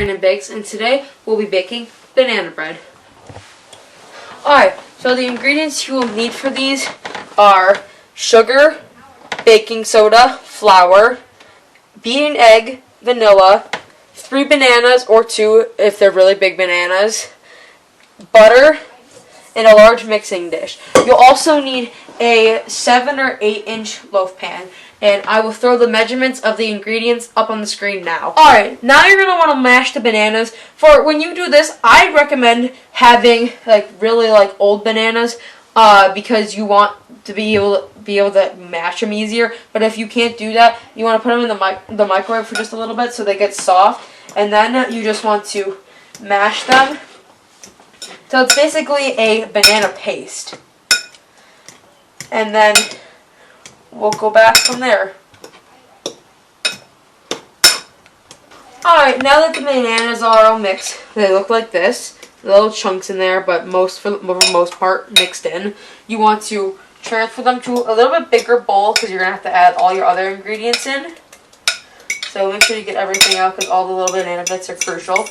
Brandon Bakes, and today we'll be baking banana bread. Alright, so the ingredients you will need for these are sugar, baking soda, flour, beaten egg, vanilla, 3 bananas or 2 if they're really big bananas, butter, and a large mixing dish. You'll also need a 7 or 8 inch loaf pan, and I will throw the measurements of the ingredients up on the screen now. Alright, now you're going to want to mash the bananas. For when you do this, I recommend having really old bananas because you want to be able to mash them easier. But if you can't do that, you want to put them in the microwave for just a little bit so they get soft, and then you just want to mash them. So it's basically a banana paste. And then we'll go back from there. Alright, now that the bananas are all mixed, they look like this. Little chunks in there, but for the most part mixed in. You want to transfer them to a little bit bigger bowl because you're going to have to add all your other ingredients in. So make sure you get everything out because all the little banana bits are crucial.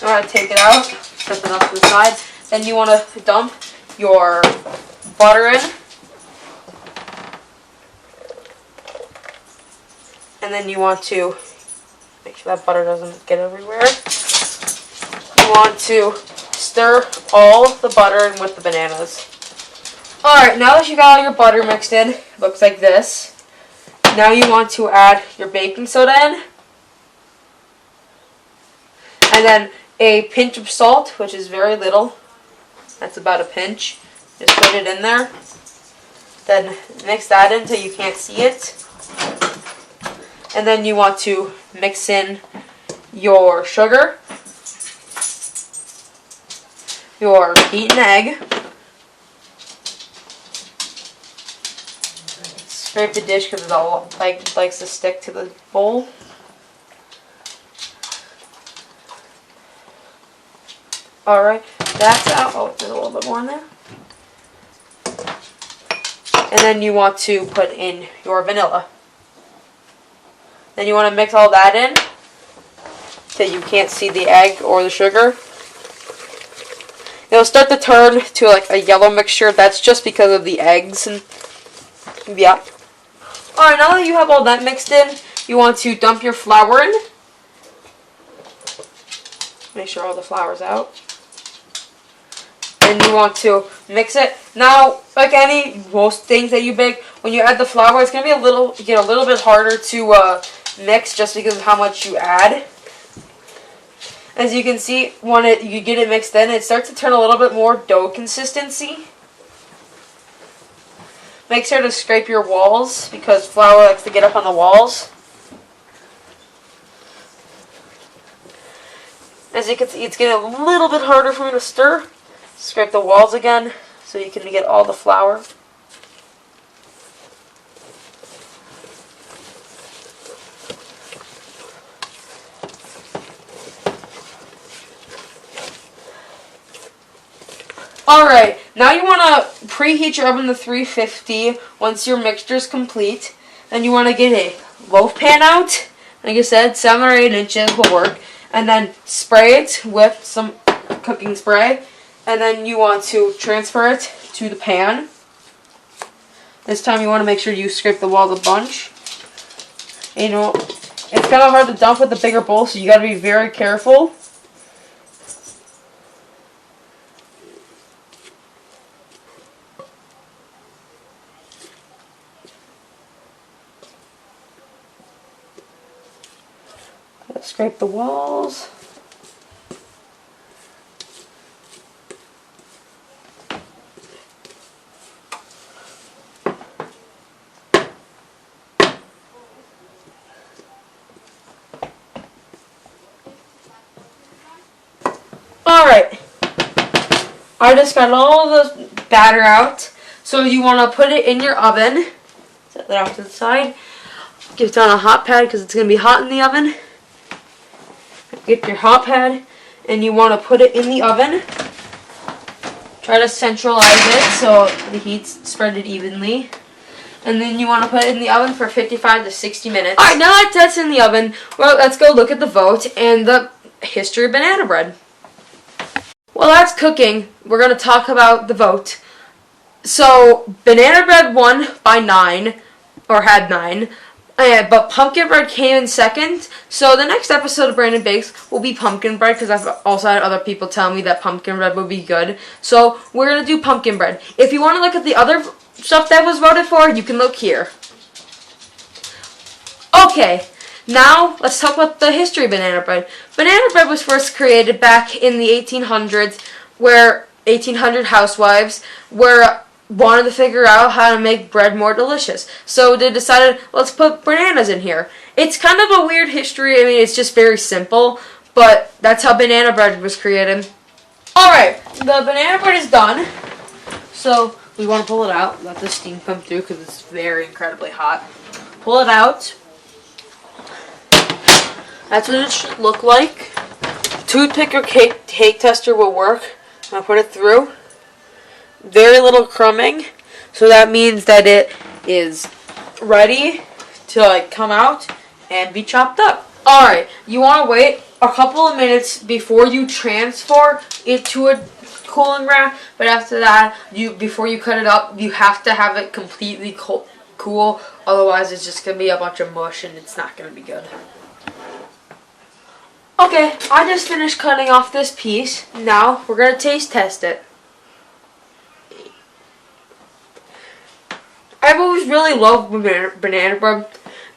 You want to take it out, set it up to the side. Then you want to dump your butter in. And then you want to make sure that butter doesn't get everywhere. You want to stir all the butter in with the bananas. Alright, now that you got all your butter mixed in, it looks like this. Now you want to add your baking soda in. And then a pinch of salt, which is very little. That's about a pinch. Just put it in there. Then mix that in until you can't see it. And then you want to mix in your sugar, your beaten egg. Scrape the dish because it all likes to stick to the bowl. Alright, that's out. Oh, there's a little bit more in there. And then you want to put in your vanilla. Then you want to mix all that in till you can't see the egg or the sugar. It'll start to turn to a yellow mixture. That's just because of the eggs. And yeah. Alright, now that you have all that mixed in, you want to dump your flour in. Make sure all the flour's out. And you want to mix it. Now, like most things that you bake, when you add the flour, it's gonna be a little bit harder to mix just because of how much you add. As you can see, when you get it mixed in, it starts to turn a little bit more dough consistency. Make sure to scrape your walls because flour likes to get up on the walls. As you can see, it's getting a little bit harder for me to stir. Scrape the walls again so you can get all the flour. Alright, now you want to preheat your oven to 350 once your mixture is complete. Then you want to get a loaf pan out. Like I said, 7 or 8 inches will work. And then spray it with some cooking spray. And then you want to transfer it to the pan. This time you want to make sure you scrape the walls a bunch. And it's kind of hard to dump with the bigger bowl, so you got to be very careful. Scrape the walls. Alright, I just got all the batter out, so you want to put it in your oven. Set that off to the side. Get it on a hot pad because it's going to be hot in the oven. Get your hot pad and you want to put it in the oven. Try to centralize it so the heat's spread it evenly. and then you want to put it in the oven for 55 to 60 minutes. Alright, now that that's in the oven, well, let's go look at the vote and the history of banana bread. While that's cooking, we're going to talk about the vote. So, banana bread won by 9, or had 9, but pumpkin bread came in second. So the next episode of Brandon Bakes will be pumpkin bread, because I've also had other people tell me that pumpkin bread would be good. So we're going to do pumpkin bread. If you want to look at the other stuff that was voted for, you can look here. Okay, now let's talk about the history of banana bread. Banana bread was first created back in the 1800s, where 1800 housewives wanted to figure out how to make bread more delicious. So they decided, let's put bananas in here. It's kind of a weird history. I mean, it's just very simple, but that's how banana bread was created. Alright, the banana bread is done. So we want to pull it out, let the steam come through because it's very incredibly hot. Pull it out. That's what it should look like. Toothpick or cake tester will work. I'll put it through. Very little crumbing, so that means that it is ready to come out and be chopped up. Alright, you want to wait a couple of minutes before you transfer it to a cooling rack, but after that, before you cut it up, you have to have it completely cool, otherwise it's just going to be a bunch of mush and it's not going to be good. Okay, I just finished cutting off this piece. Now, we're going to taste test it. I've always really loved banana bread.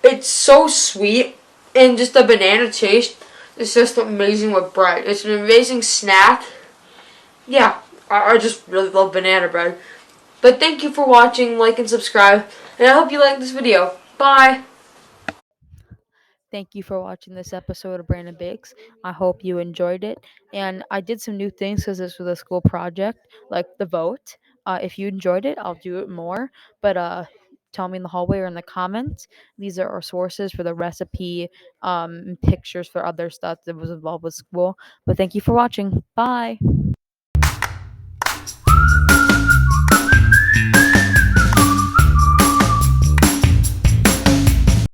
It's so sweet, and just the banana taste is just amazing with bread. It's an amazing snack. Yeah, I just really love banana bread. But thank you for watching, like and subscribe, and I hope you like this video. Bye! Thank you for watching this episode of Brandon Bakes. I hope you enjoyed it. And I did some new things because this was a school project, like the vote. If you enjoyed it, I'll do it more. But tell me in the hallway or in the comments. These are our sources for the recipe, pictures for other stuff that was involved with school. But thank you for watching. Bye.